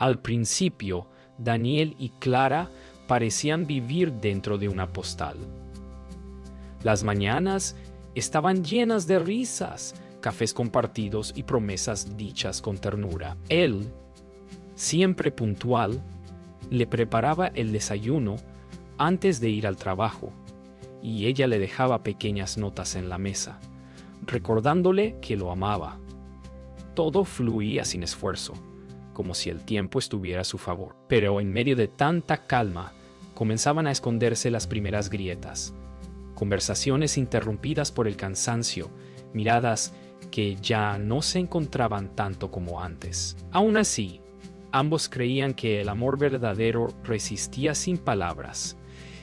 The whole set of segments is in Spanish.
Al principio, Daniel y Clara parecían vivir dentro de una postal. Las mañanas estaban llenas de risas, cafés compartidos y promesas dichas con ternura. Él, siempre puntual, le preparaba el desayuno antes de ir al trabajo, y ella le dejaba pequeñas notas en la mesa, recordándole que lo amaba. Todo fluía sin esfuerzo, como si el tiempo estuviera a su favor. Pero en medio de tanta calma, comenzaban a esconderse las primeras grietas. Conversaciones interrumpidas por el cansancio, miradas que ya no se encontraban tanto como antes. Aún así, ambos creían que el amor verdadero resistía sin palabras,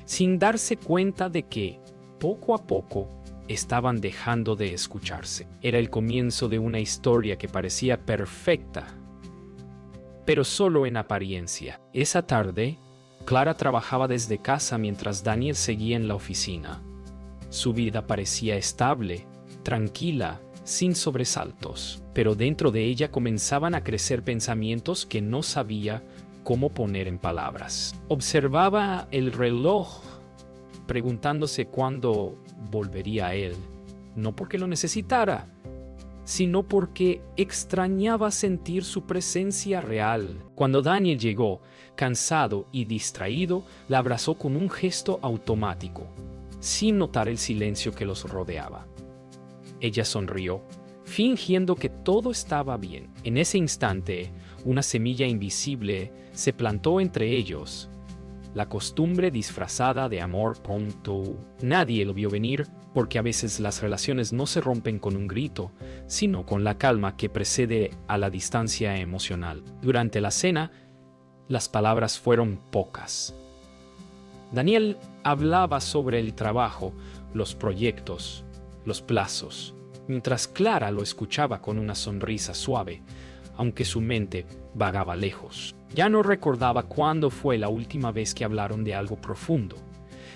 sin darse cuenta de que, poco a poco, estaban dejando de escucharse. Era el comienzo de una historia que parecía perfecta, pero solo en apariencia. Esa tarde, Clara trabajaba desde casa mientras Daniel seguía en la oficina. Su vida parecía estable, tranquila, sin sobresaltos, pero dentro de ella comenzaban a crecer pensamientos que no sabía cómo poner en palabras. Observaba el reloj, preguntándose cuándo volvería a él, no porque lo necesitara, sino porque extrañaba sentir su presencia real. Cuando Daniel llegó, cansado y distraído, la abrazó con un gesto automático, sin notar el silencio que los rodeaba. Ella sonrió, fingiendo que todo estaba bien. En ese instante, una semilla invisible se plantó entre ellos. La costumbre disfrazada de amor pronto. Nadie lo vio venir, porque a veces las relaciones no se rompen con un grito, sino con la calma que precede a la distancia emocional. Durante la cena, las palabras fueron pocas. Daniel hablaba sobre el trabajo, los proyectos, los plazos, mientras Clara lo escuchaba con una sonrisa suave, aunque su mente vagaba lejos. Ya no recordaba cuándo fue la última vez que hablaron de algo profundo,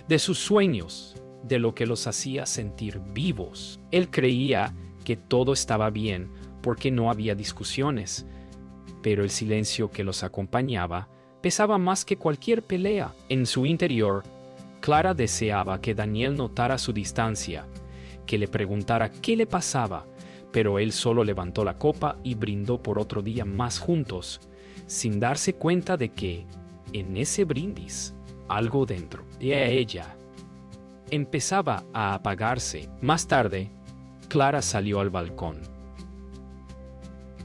de sus sueños, de lo que los hacía sentir vivos. Él creía que todo estaba bien porque no había discusiones, pero el silencio que los acompañaba pesaba más que cualquier pelea. En su interior, Clara deseaba que Daniel notara su distancia, que le preguntara qué le pasaba, pero él solo levantó la copa y brindó por otro día más juntos, sin darse cuenta de que, en ese brindis, algo dentro de ella empezaba a apagarse. Más tarde, Clara salió al balcón.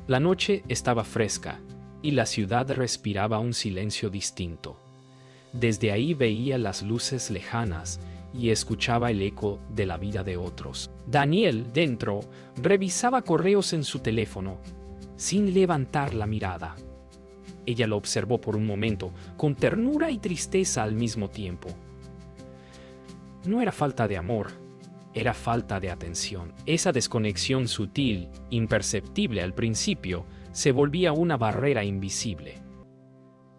La noche estaba fresca y la ciudad respiraba un silencio distinto. Desde ahí veía las luces lejanas y escuchaba el eco de la vida de otros. Daniel, dentro, revisaba correos en su teléfono, sin levantar la mirada. Ella lo observó por un momento, con ternura y tristeza al mismo tiempo. No era falta de amor, era falta de atención. Esa desconexión sutil, imperceptible al principio, se volvía una barrera invisible.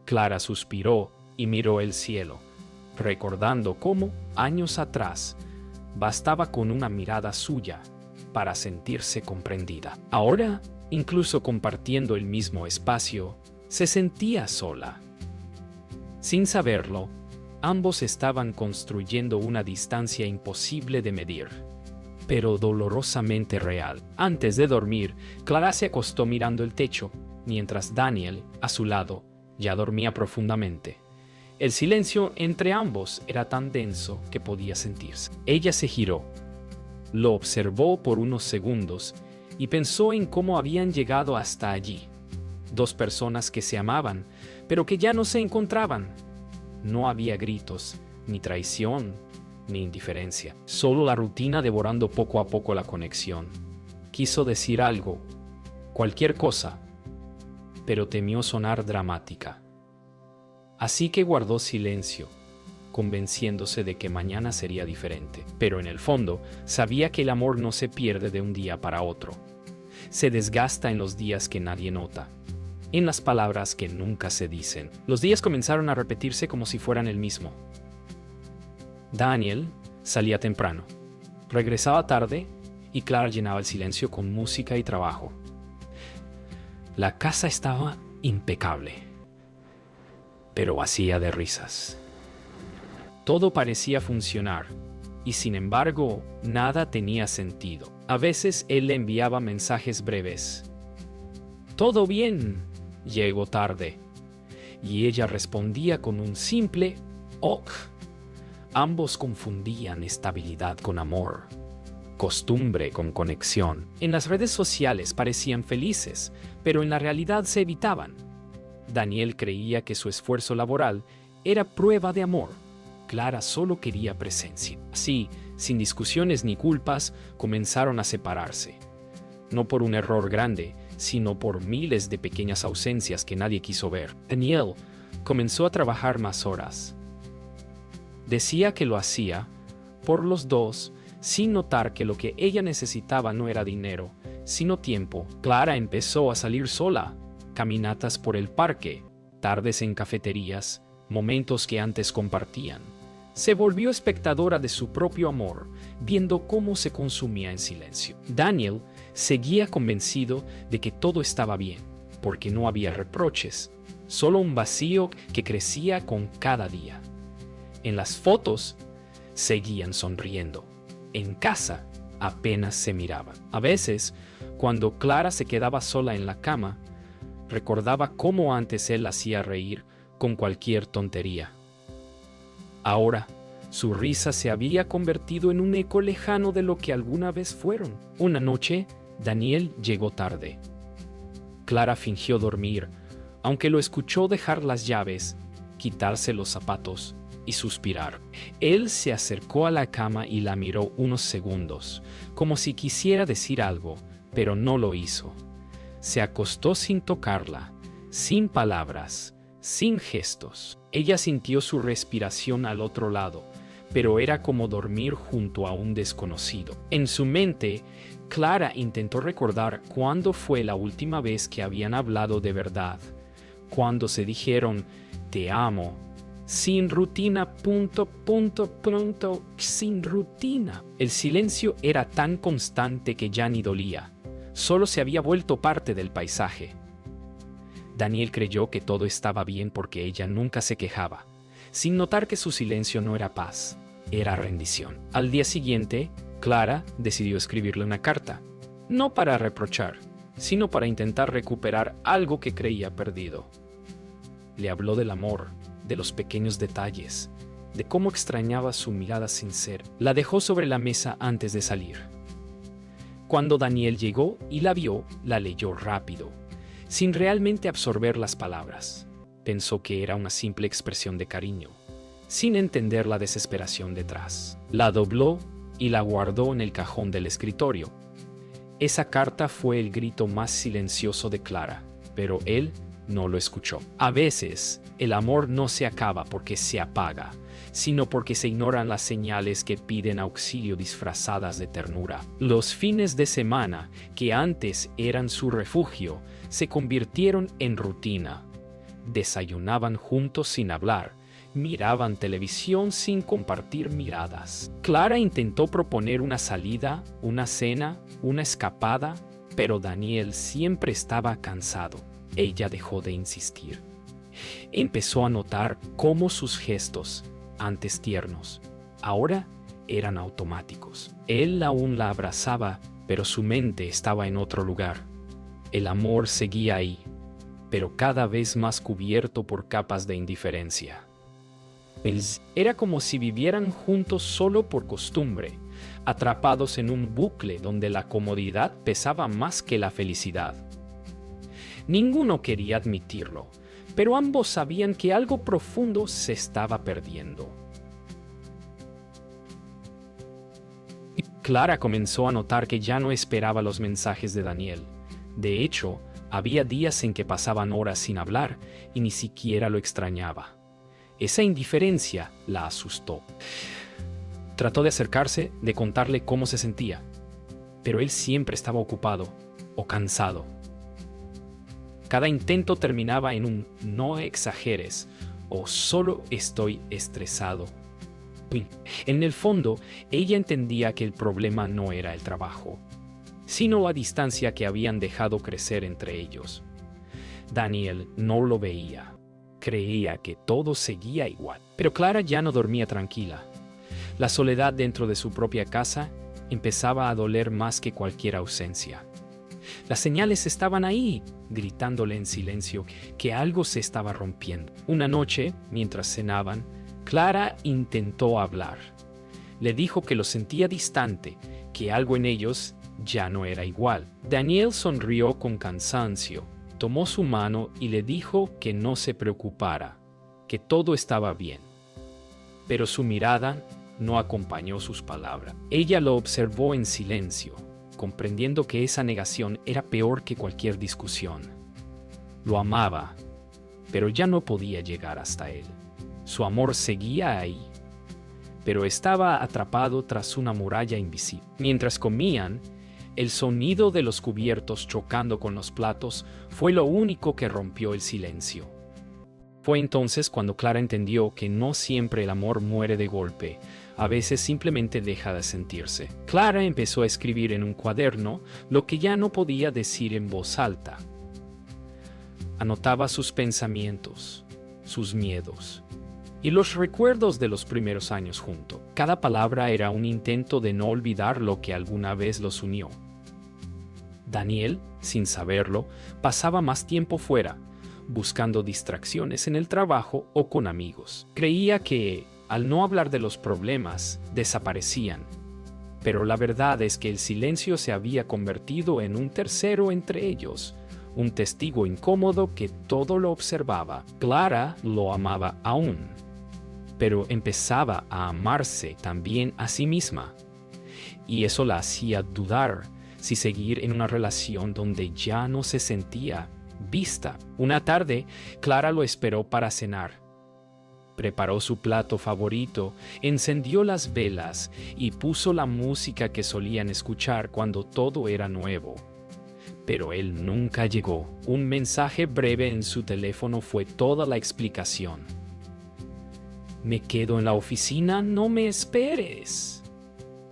Clara suspiró y miró el cielo, recordando cómo, años atrás, bastaba con una mirada suya para sentirse comprendida. Ahora, incluso compartiendo el mismo espacio, se sentía sola. Sin saberlo, ambos estaban construyendo una distancia imposible de medir, pero dolorosamente real. Antes de dormir, Clara se acostó mirando el techo, mientras Daniel, a su lado, ya dormía profundamente. El silencio entre ambos era tan denso que podía sentirse. Ella se giró, lo observó por unos segundos y pensó en cómo habían llegado hasta allí. Dos personas que se amaban, pero que ya no se encontraban. No había gritos, ni traición, ni indiferencia. Solo la rutina devorando poco a poco la conexión. Quiso decir algo, cualquier cosa, pero temió sonar dramática. Así que guardó silencio, convenciéndose de que mañana sería diferente. Pero en el fondo, sabía que el amor no se pierde de un día para otro. Se desgasta en los días que nadie nota, en las palabras que nunca se dicen. Los días comenzaron a repetirse como si fueran el mismo. Daniel salía temprano, regresaba tarde y Clara llenaba el silencio con música y trabajo. La casa estaba impecable. pero vacía de risas. Todo parecía funcionar, y sin embargo, nada tenía sentido. A veces él le enviaba mensajes breves. «¿Todo bien?» «Llego tarde». Y ella respondía con un simple «ok». Ambos confundían estabilidad con amor, costumbre con conexión. En las redes sociales parecían felices, pero en la realidad se evitaban. Daniel creía que su esfuerzo laboral era prueba de amor. Clara solo quería presencia. Así, sin discusiones ni culpas, comenzaron a separarse. No por un error grande, sino por miles de pequeñas ausencias que nadie quiso ver. Daniel comenzó a trabajar más horas. Decía que lo hacía por los dos, sin notar que lo que ella necesitaba no era dinero, sino tiempo. Clara empezó a salir sola, caminatas por el parque, tardes en cafeterías, momentos que antes compartían. Se volvió espectadora de su propio amor, viendo cómo se consumía en silencio. Daniel seguía convencido de que todo estaba bien, porque no había reproches, solo un vacío que crecía con cada día. En las fotos seguían sonriendo. En casa apenas se miraban. A veces, cuando Clara se quedaba sola en la cama, recordaba cómo antes él hacía reír con cualquier tontería. Ahora, su risa se había convertido en un eco lejano de lo que alguna vez fueron. Una noche, Daniel llegó tarde. Clara fingió dormir, aunque lo escuchó dejar las llaves, quitarse los zapatos y suspirar. Él se acercó a la cama y la miró unos segundos, como si quisiera decir algo, pero no lo hizo. Se acostó sin tocarla, sin palabras, sin gestos. Ella sintió su respiración al otro lado, pero era como dormir junto a un desconocido. En su mente, Clara intentó recordar cuándo fue la última vez que habían hablado de verdad, cuando se dijeron «te amo», sin rutina, sin rutina. El silencio era tan constante que ya ni dolía, solo se había vuelto parte del paisaje. Daniel creyó que todo estaba bien porque ella nunca se quejaba, sin notar que su silencio no era paz, era rendición. Al día siguiente, Clara decidió escribirle una carta, no para reprochar, sino para intentar recuperar algo que creía perdido. Le habló del amor, de los pequeños detalles, de cómo extrañaba su mirada sincera. La dejó sobre la mesa antes de salir. Cuando Daniel llegó y la vio, la leyó rápido, sin realmente absorber las palabras. Pensó que era una simple expresión de cariño, sin entender la desesperación detrás. La dobló y la guardó en el cajón del escritorio. Esa carta fue el grito más silencioso de Clara, pero él no lo escuchó. A veces, el amor no se acaba porque se apaga, sino porque se ignoran las señales que piden auxilio disfrazadas de ternura. Los fines de semana, que antes eran su refugio, se convirtieron en rutina. Desayunaban juntos sin hablar, miraban televisión sin compartir miradas. Clara intentó proponer una salida, una cena, una escapada, pero Daniel siempre estaba cansado. Ella dejó de insistir. Empezó a notar cómo sus gestos, antes tiernos, ahora eran automáticos. Él aún la abrazaba, pero su mente estaba en otro lugar. El amor seguía ahí, pero cada vez más cubierto por capas de indiferencia. Era como si vivieran juntos solo por costumbre, atrapados en un bucle donde la comodidad pesaba más que la felicidad. Ninguno quería admitirlo, pero ambos sabían que algo profundo se estaba perdiendo. Clara comenzó a notar que ya no esperaba los mensajes de Daniel. De hecho, había días en que pasaban horas sin hablar y ni siquiera lo extrañaba. Esa indiferencia la asustó. Trató de acercarse, de contarle cómo se sentía, pero él siempre estaba ocupado o cansado. Cada intento terminaba en un «no exageres» o «solo estoy estresado». En el fondo, ella entendía que el problema no era el trabajo, sino la distancia que habían dejado crecer entre ellos. Daniel no lo veía. Creía que todo seguía igual. Pero Clara ya no dormía tranquila. La soledad dentro de su propia casa empezaba a doler más que cualquier ausencia. Las señales estaban ahí, gritándole en silencio que algo se estaba rompiendo. Una noche, mientras cenaban, Clara intentó hablar. Le dijo que lo sentía distante, que algo en ellos ya no era igual. Daniel sonrió con cansancio, tomó su mano y le dijo que no se preocupara, que todo estaba bien. Pero su mirada no acompañó sus palabras. Ella lo observó en silencio, comprendiendo que esa negación era peor que cualquier discusión. Lo amaba, pero ya no podía llegar hasta él. Su amor seguía ahí, pero estaba atrapado tras una muralla invisible. Mientras comían, el sonido de los cubiertos chocando con los platos fue lo único que rompió el silencio. Fue entonces cuando Clara entendió que no siempre el amor muere de golpe, a veces simplemente deja de sentirse. Clara empezó a escribir en un cuaderno lo que ya no podía decir en voz alta. Anotaba sus pensamientos, sus miedos y los recuerdos de los primeros años juntos. Cada palabra era un intento de no olvidar lo que alguna vez los unió. Daniel, sin saberlo, pasaba más tiempo fuera, buscando distracciones en el trabajo o con amigos. Creía que, al no hablar de los problemas, desaparecían. Pero la verdad es que el silencio se había convertido en un tercero entre ellos, un testigo incómodo que todo lo observaba. Clara lo amaba aún, pero empezaba a amarse también a sí misma. Y eso la hacía dudar si seguir en una relación donde ya no se sentía vista. Una tarde, Clara lo esperó para cenar. Preparó su plato favorito, encendió las velas y puso la música que solían escuchar cuando todo era nuevo. Pero él nunca llegó. Un mensaje breve en su teléfono fue toda la explicación. Me quedo en la oficina, no me esperes.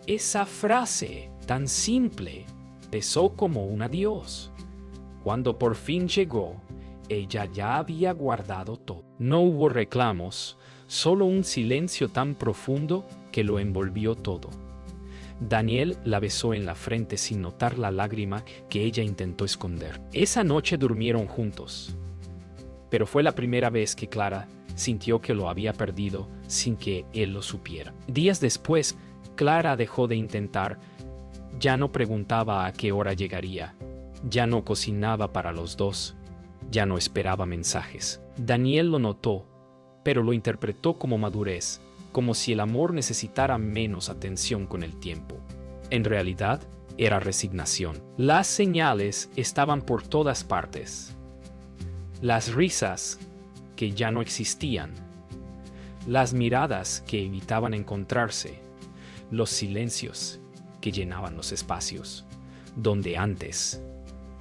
Esa frase, tan simple, pesó como un adiós. Cuando por fin llegó, ella ya había guardado todo. No hubo reclamos, solo un silencio tan profundo que lo envolvió todo. Daniel la besó en la frente sin notar la lágrima que ella intentó esconder. Esa noche durmieron juntos, pero fue la primera vez que Clara sintió que lo había perdido sin que él lo supiera. Días después, Clara dejó de intentar. Ya no preguntaba a qué hora llegaría. Ya no cocinaba para los dos. Ya no esperaba mensajes. Daniel lo notó, pero lo interpretó como madurez, como si el amor necesitara menos atención con el tiempo. En realidad, era resignación. Las señales estaban por todas partes. Las risas que ya no existían. Las miradas que evitaban encontrarse. Los silencios que llenaban los espacios donde antes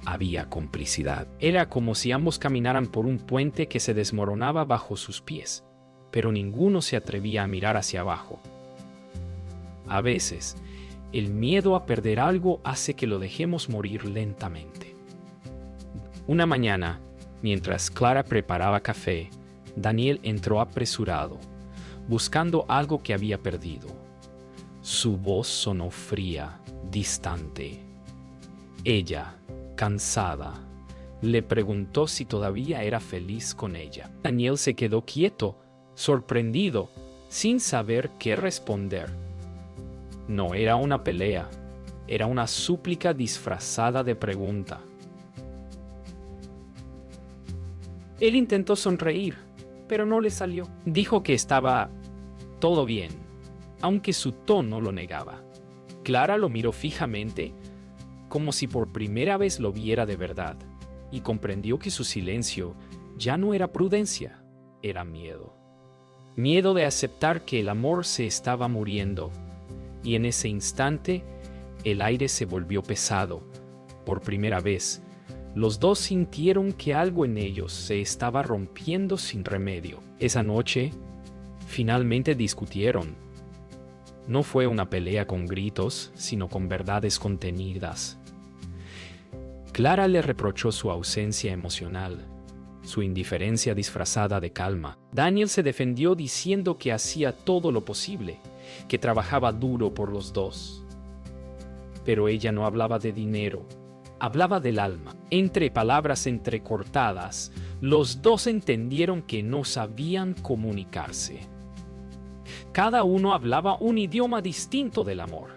había complicidad. Era como si ambos caminaran por un puente que se desmoronaba bajo sus pies, pero ninguno se atrevía a mirar hacia abajo. A veces, el miedo a perder algo hace que lo dejemos morir lentamente. Una mañana, mientras Clara preparaba café, Daniel entró apresurado, buscando algo que había perdido. Su voz sonó fría, distante. Ella, cansada, le preguntó si todavía era feliz con ella. Daniel se quedó quieto, sorprendido, sin saber qué responder. No era una pelea, era una súplica disfrazada de pregunta. Él intentó sonreír, pero no le salió. Dijo que estaba todo bien, aunque su tono lo negaba. Clara lo miró fijamente, como si por primera vez lo viera de verdad, y comprendió que su silencio ya no era prudencia, era miedo. Miedo de aceptar que el amor se estaba muriendo, y en ese instante el aire se volvió pesado. Por primera vez, los dos sintieron que algo en ellos se estaba rompiendo sin remedio. Esa noche, finalmente discutieron. No fue una pelea con gritos, sino con verdades contenidas. Clara le reprochó su ausencia emocional, su indiferencia disfrazada de calma. Daniel se defendió diciendo que hacía todo lo posible, que trabajaba duro por los dos. Pero ella no hablaba de dinero, hablaba del alma. Entre palabras entrecortadas, los dos entendieron que no sabían comunicarse. Cada uno hablaba un idioma distinto del amor.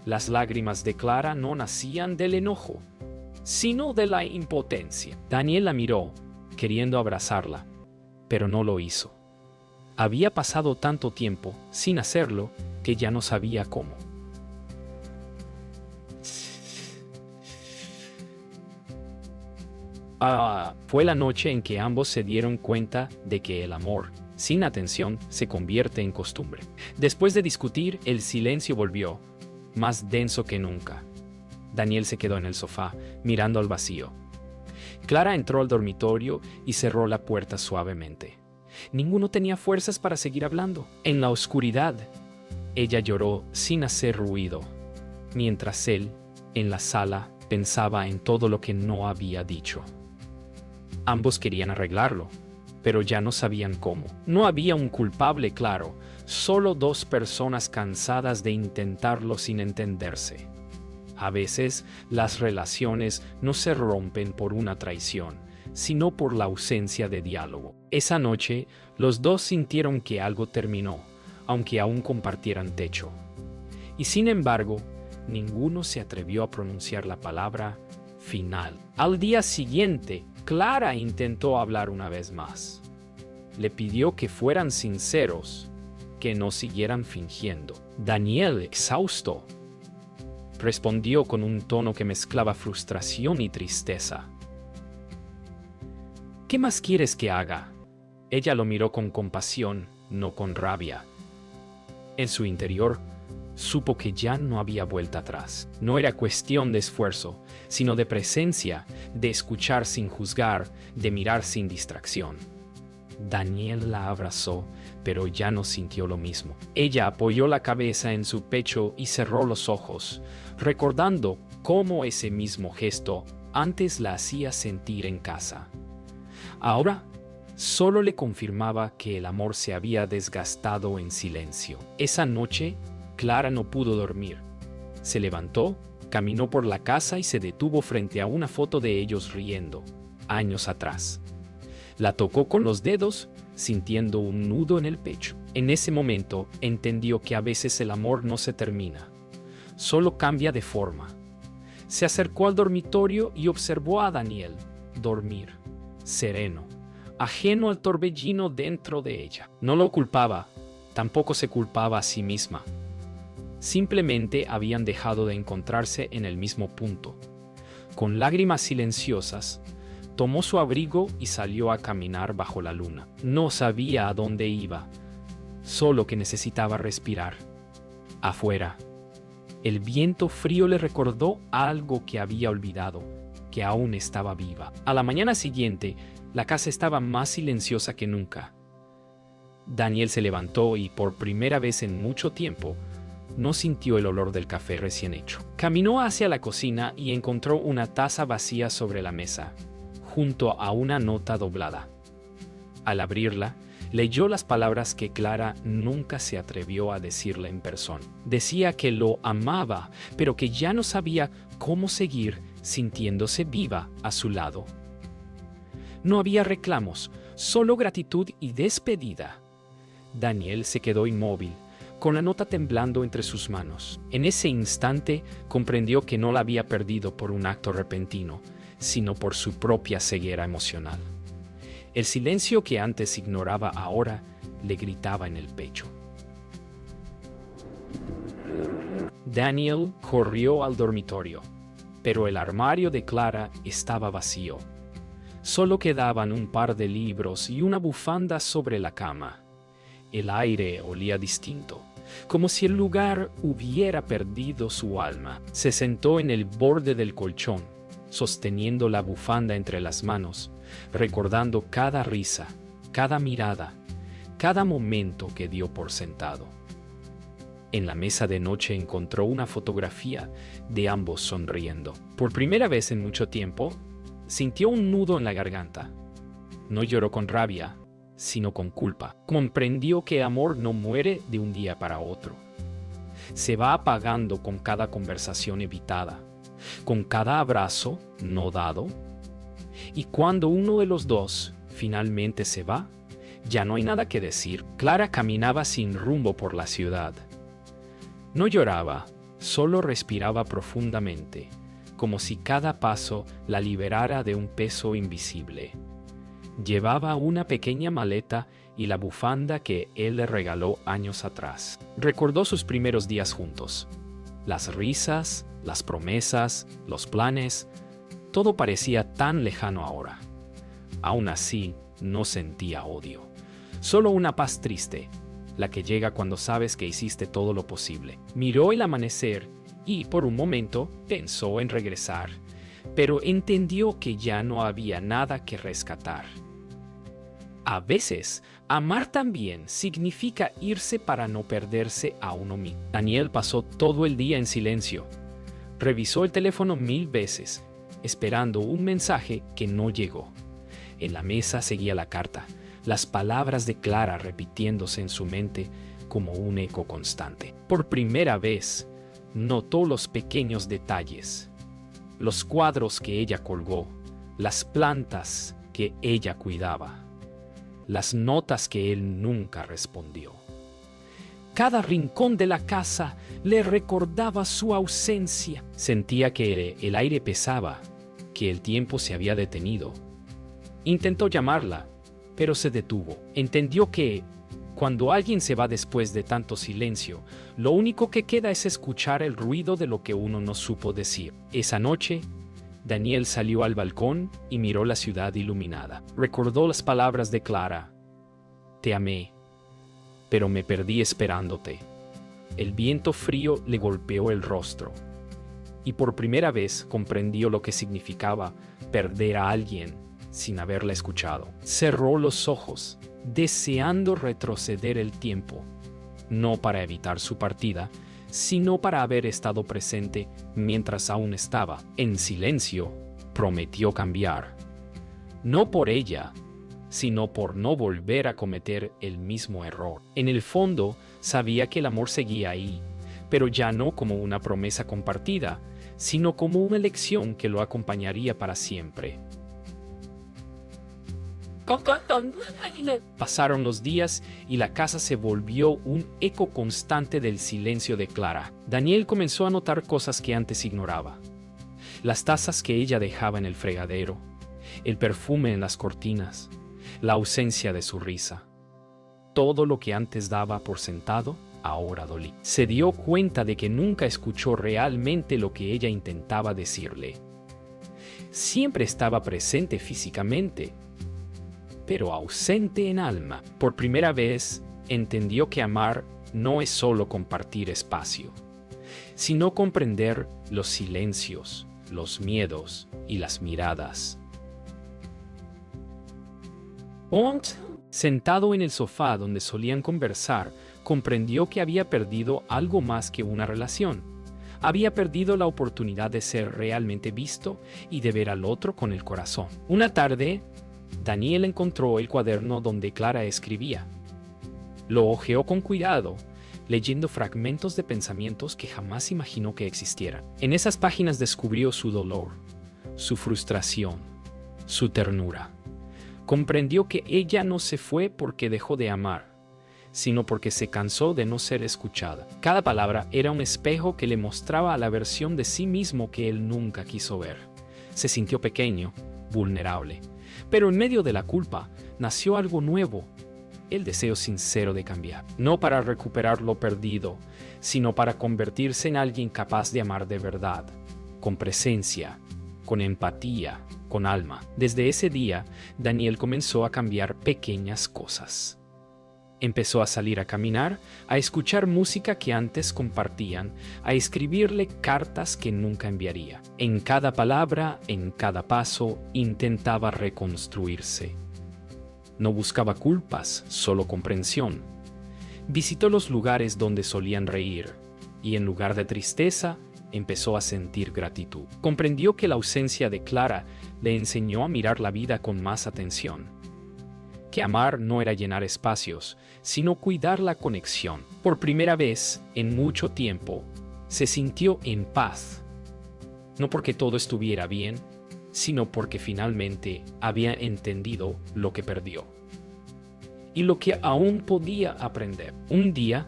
Las lágrimas de Clara no nacían del enojo, sino de la impotencia. Daniel la miró, queriendo abrazarla, pero no lo hizo. Había pasado tanto tiempo sin hacerlo que ya no sabía cómo. Fue la noche en que ambos se dieron cuenta de que el amor, sin atención, se convierte en costumbre. Después de discutir, el silencio volvió, más denso que nunca. Daniel se quedó en el sofá, mirando al vacío. Clara entró al dormitorio y cerró la puerta suavemente. Ninguno tenía fuerzas para seguir hablando. En la oscuridad, ella lloró sin hacer ruido, mientras él, en la sala, pensaba en todo lo que no había dicho. Ambos querían arreglarlo, pero ya no sabían cómo. No había un culpable claro, solo dos personas cansadas de intentarlo sin entenderse. A veces, las relaciones no se rompen por una traición, sino por la ausencia de diálogo. Esa noche, los dos sintieron que algo terminó, aunque aún compartieran techo. Y sin embargo, ninguno se atrevió a pronunciar la palabra final. Al día siguiente, Clara intentó hablar una vez más. Le pidió que fueran sinceros, que no siguieran fingiendo. Daniel, exhausto, respondió con un tono que mezclaba frustración y tristeza. ¿Qué más quieres que haga? Ella lo miró con compasión, no con rabia. En su interior, supo que ya no había vuelta atrás. No era cuestión de esfuerzo, sino de presencia, de escuchar sin juzgar, de mirar sin distracción. Daniel la abrazó, pero ya no sintió lo mismo. Ella apoyó la cabeza en su pecho y cerró los ojos, recordando cómo ese mismo gesto antes la hacía sentir en casa. Ahora, solo le confirmaba que el amor se había desgastado en silencio. Esa noche, Clara no pudo dormir. Se levantó, caminó por la casa y se detuvo frente a una foto de ellos riendo, años atrás. La tocó con los dedos, sintiendo un nudo en el pecho. En ese momento, entendió que a veces el amor no se termina, solo cambia de forma. Se acercó al dormitorio y observó a Daniel dormir, sereno, ajeno al torbellino dentro de ella. No lo culpaba, tampoco se culpaba a sí misma. Simplemente habían dejado de encontrarse en el mismo punto. Con lágrimas silenciosas, tomó su abrigo y salió a caminar bajo la luna. No sabía a dónde iba, solo que necesitaba respirar. Afuera, el viento frío le recordó algo que había olvidado, que aún estaba viva. A la mañana siguiente, la casa estaba más silenciosa que nunca. Daniel se levantó y, por primera vez en mucho tiempo, no sintió el olor del café recién hecho. Caminó hacia la cocina y encontró una taza vacía sobre la mesa, junto a una nota doblada. Al abrirla, leyó las palabras que Clara nunca se atrevió a decirle en persona. Decía que lo amaba, pero que ya no sabía cómo seguir sintiéndose viva a su lado. No había reclamos, solo gratitud y despedida. Daniel se quedó inmóvil, con la nota temblando entre sus manos. En ese instante comprendió que no la había perdido por un acto repentino, sino por su propia ceguera emocional. El silencio que antes ignoraba ahora le gritaba en el pecho. Daniel corrió al dormitorio, pero el armario de Clara estaba vacío. Solo quedaban un par de libros y una bufanda sobre la cama. El aire olía distinto, como si el lugar hubiera perdido su alma. Se sentó en el borde del colchón, sosteniendo la bufanda entre las manos, recordando cada risa, cada mirada, cada momento que dio por sentado. En la mesa de noche encontró una fotografía de ambos sonriendo. Por primera vez en mucho tiempo, sintió un nudo en la garganta. No lloró con rabia, sino con culpa. Comprendió que amor no muere de un día para otro. Se va apagando con cada conversación evitada, con cada abrazo no dado. Y cuando uno de los dos finalmente se va, ya no hay nada que decir. Clara caminaba sin rumbo por la ciudad. No lloraba, solo respiraba profundamente, como si cada paso la liberara de un peso invisible. Llevaba una pequeña maleta y la bufanda que él le regaló años atrás. Recordó sus primeros días juntos. Las risas, las promesas, los planes, todo parecía tan lejano ahora. Aún así, no sentía odio. Solo una paz triste, la que llega cuando sabes que hiciste todo lo posible. Miró el amanecer y, por un momento, pensó en regresar, pero entendió que ya no había nada que rescatar. A veces, amar también significa irse para no perderse a uno mismo. Daniel pasó todo el día en silencio. Revisó el teléfono 1000 veces, esperando un mensaje que no llegó. En la mesa seguía la carta, las palabras de Clara repitiéndose en su mente como un eco constante. Por primera vez, notó los pequeños detalles, los cuadros que ella colgó, las plantas que ella cuidaba, las notas que él nunca respondió. Cada rincón de la casa le recordaba su ausencia. Sentía que el aire pesaba, que el tiempo se había detenido. Intentó llamarla, pero se detuvo. Entendió que, cuando alguien se va después de tanto silencio, lo único que queda es escuchar el ruido de lo que uno no supo decir. Esa noche, Daniel salió al balcón y miró la ciudad iluminada. Recordó las palabras de Clara. Te amé, pero me perdí esperándote. El viento frío le golpeó el rostro. Y por primera vez comprendió lo que significaba perder a alguien sin haberla escuchado. Cerró los ojos, deseando retroceder el tiempo, no para evitar su partida, sino para haber estado presente mientras aún estaba. En silencio, prometió cambiar. No por ella, sino por no volver a cometer el mismo error. En el fondo, sabía que el amor seguía ahí, pero ya no como una promesa compartida, sino como una elección que lo acompañaría para siempre. Pasaron los días y la casa se volvió un eco constante del silencio de Clara. Daniel comenzó a notar cosas que antes ignoraba. Las tazas que ella dejaba en el fregadero, el perfume en las cortinas, la ausencia de su risa. Todo lo que antes daba por sentado, ahora dolía. Se dio cuenta de que nunca escuchó realmente lo que ella intentaba decirle. Siempre estaba presente físicamente, pero ausente en alma. Por primera vez, entendió que amar no es solo compartir espacio, sino comprender los silencios, los miedos y las miradas. Sentado en el sofá donde solían conversar, comprendió que había perdido algo más que una relación. Había perdido la oportunidad de ser realmente visto y de ver al otro con el corazón. Una tarde, Daniel encontró el cuaderno donde Clara escribía. Lo hojeó con cuidado, leyendo fragmentos de pensamientos que jamás imaginó que existieran. En esas páginas descubrió su dolor, su frustración, su ternura. Comprendió que ella no se fue porque dejó de amar, sino porque se cansó de no ser escuchada. Cada palabra era un espejo que le mostraba a la versión de sí mismo que él nunca quiso ver. Se sintió pequeño, vulnerable. Pero en medio de la culpa, nació algo nuevo, el deseo sincero de cambiar. No para recuperar lo perdido, sino para convertirse en alguien capaz de amar de verdad, con presencia, con empatía, con alma. Desde ese día, Daniel comenzó a cambiar pequeñas cosas. Empezó a salir a caminar, a escuchar música que antes compartían, a escribirle cartas que nunca enviaría. En cada palabra, en cada paso, intentaba reconstruirse. No buscaba culpas, solo comprensión. Visitó los lugares donde solían reír, y en lugar de tristeza, empezó a sentir gratitud. Comprendió que la ausencia de Clara le enseñó a mirar la vida con más atención. que amar no era llenar espacios, sino cuidar la conexión. Por primera vez en mucho tiempo, se sintió en paz. No porque todo estuviera bien, sino porque finalmente había entendido lo que perdió y lo que aún podía aprender. Un día,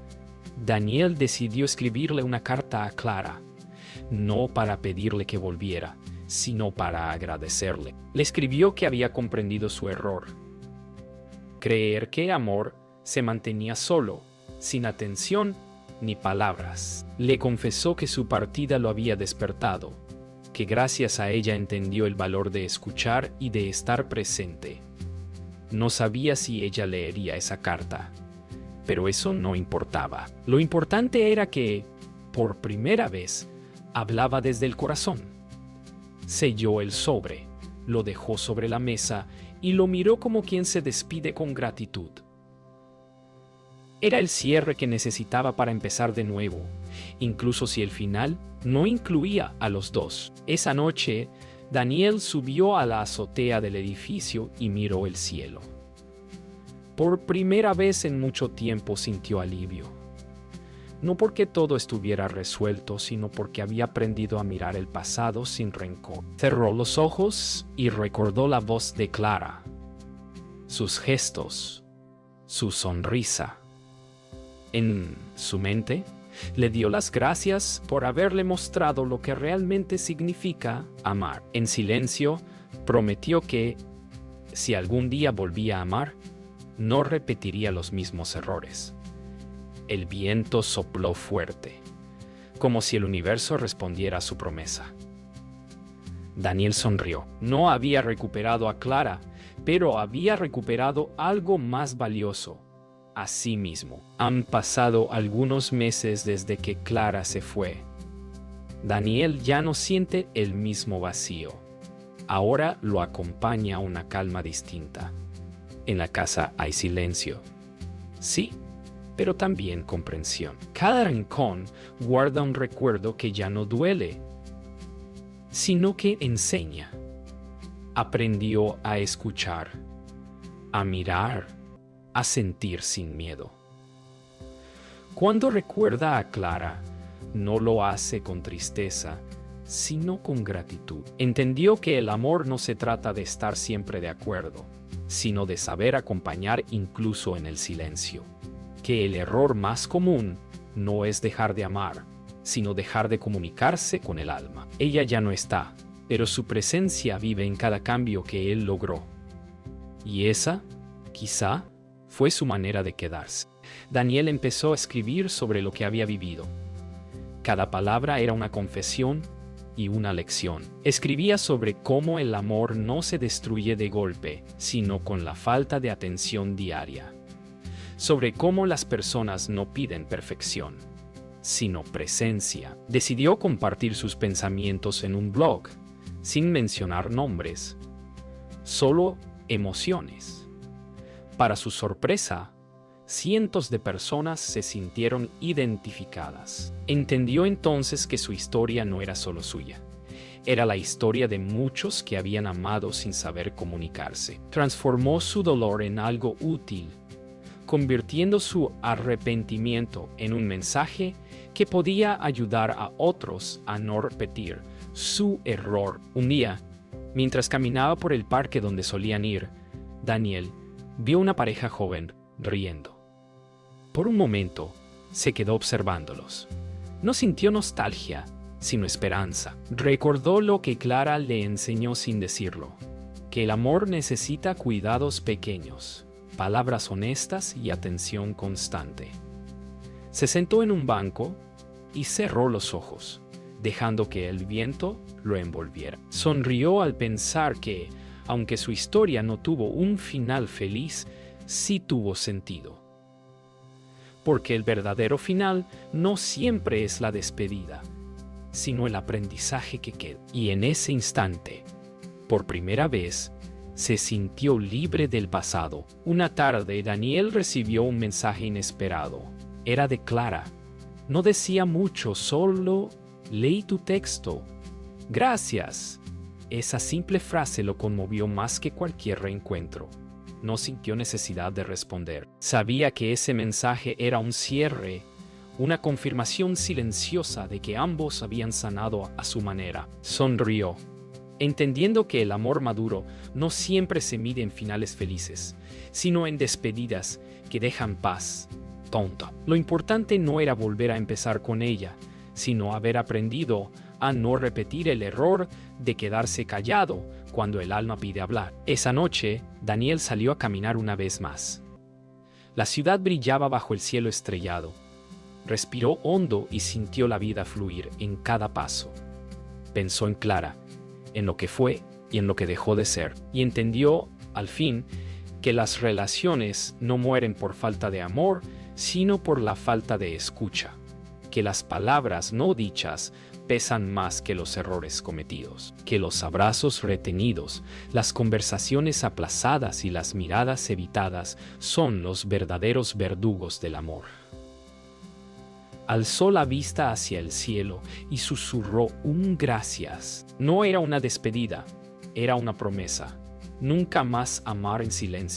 Daniel decidió escribirle una carta a Clara, no para pedirle que volviera, sino para agradecerle. Le escribió que había comprendido su error. Creer que amor se mantenía solo, sin atención ni palabras. Le confesó que su partida lo había despertado, que gracias a ella entendió el valor de escuchar y de estar presente. No sabía si ella leería esa carta, pero eso no importaba. Lo importante era que, por primera vez, hablaba desde el corazón. Selló el sobre, lo dejó sobre la mesa y lo miró como quien se despide con gratitud. Era el cierre que necesitaba para empezar de nuevo, incluso si el final no incluía a los dos. Esa noche, Daniel subió a la azotea del edificio y miró el cielo. Por primera vez en mucho tiempo sintió alivio. No porque todo estuviera resuelto, sino porque había aprendido a mirar el pasado sin rencor. Cerró los ojos y recordó la voz de Clara, sus gestos, su sonrisa. En su mente, le dio las gracias por haberle mostrado lo que realmente significa amar. En silencio, prometió que, si algún día volvía a amar, no repetiría los mismos errores. El viento sopló fuerte, como si el universo respondiera a su promesa. Daniel sonrió. No había recuperado a Clara, pero había recuperado algo más valioso: a sí mismo. Han pasado algunos meses desde que Clara se fue. Daniel ya no siente el mismo vacío. Ahora lo acompaña una calma distinta. En la casa hay silencio. Sí, pero también comprensión. Cada rincón guarda un recuerdo que ya no duele, sino que enseña. Aprendió a escuchar, a mirar, a sentir sin miedo. Cuando recuerda a Clara, no lo hace con tristeza, sino con gratitud. Entendió que el amor no se trata de estar siempre de acuerdo, sino de saber acompañar incluso en el silencio. Que el error más común no es dejar de amar, sino dejar de comunicarse con el alma. Ella ya no está, pero su presencia vive en cada cambio que él logró. Y esa, quizá, fue su manera de quedarse. Daniel empezó a escribir sobre lo que había vivido. Cada palabra era una confesión y una lección. Escribía sobre cómo el amor no se destruye de golpe, sino con la falta de atención diaria. Sobre cómo las personas no piden perfección, sino presencia. Decidió compartir sus pensamientos en un blog, sin mencionar nombres, solo emociones. Para su sorpresa, cientos de personas se sintieron identificadas. Entendió entonces que su historia no era solo suya. Era la historia de muchos que habían amado sin saber comunicarse. Transformó su dolor en algo útil, convirtiendo su arrepentimiento en un mensaje que podía ayudar a otros a no repetir su error. Un día, mientras caminaba por el parque donde solían ir, Daniel vio una pareja joven riendo. Por un momento, se quedó observándolos. No sintió nostalgia, sino esperanza. Recordó lo que Clara le enseñó sin decirlo, que el amor necesita cuidados pequeños, palabras honestas y atención constante. Se sentó en un banco y cerró los ojos, dejando que el viento lo envolviera. Sonrió al pensar que, aunque su historia no tuvo un final feliz, sí tuvo sentido. Porque el verdadero final no siempre es la despedida, sino el aprendizaje que queda. Y en ese instante, por primera vez, se sintió libre del pasado. Una tarde, Daniel recibió un mensaje inesperado. Era de Clara. No decía mucho, solo: leí tu texto. Gracias. Esa simple frase lo conmovió más que cualquier reencuentro. no sintió necesidad de responder. Sabía que ese mensaje era un cierre, una confirmación silenciosa de que ambos habían sanado a su manera. Sonrió, entendiendo que el amor maduro no siempre se mide en finales felices, sino en despedidas que dejan paz. Tonto. Lo importante no era volver a empezar con ella, sino haber aprendido a no repetir el error de quedarse callado cuando el alma pide hablar. Esa noche, Daniel salió a caminar una vez más. La ciudad brillaba bajo el cielo estrellado. Respiró hondo y sintió la vida fluir en cada paso. Pensó en Clara, en lo que fue y en lo que dejó de ser, y entendió, al fin, que las relaciones no mueren por falta de amor, sino por la falta de escucha, que las palabras no dichas pesan más que los errores cometidos, que los abrazos retenidos, las conversaciones aplazadas y las miradas evitadas son los verdaderos verdugos del amor. Alzó la vista hacia el cielo y susurró un gracias. No era una despedida, era una promesa. Nunca más amar en silencio.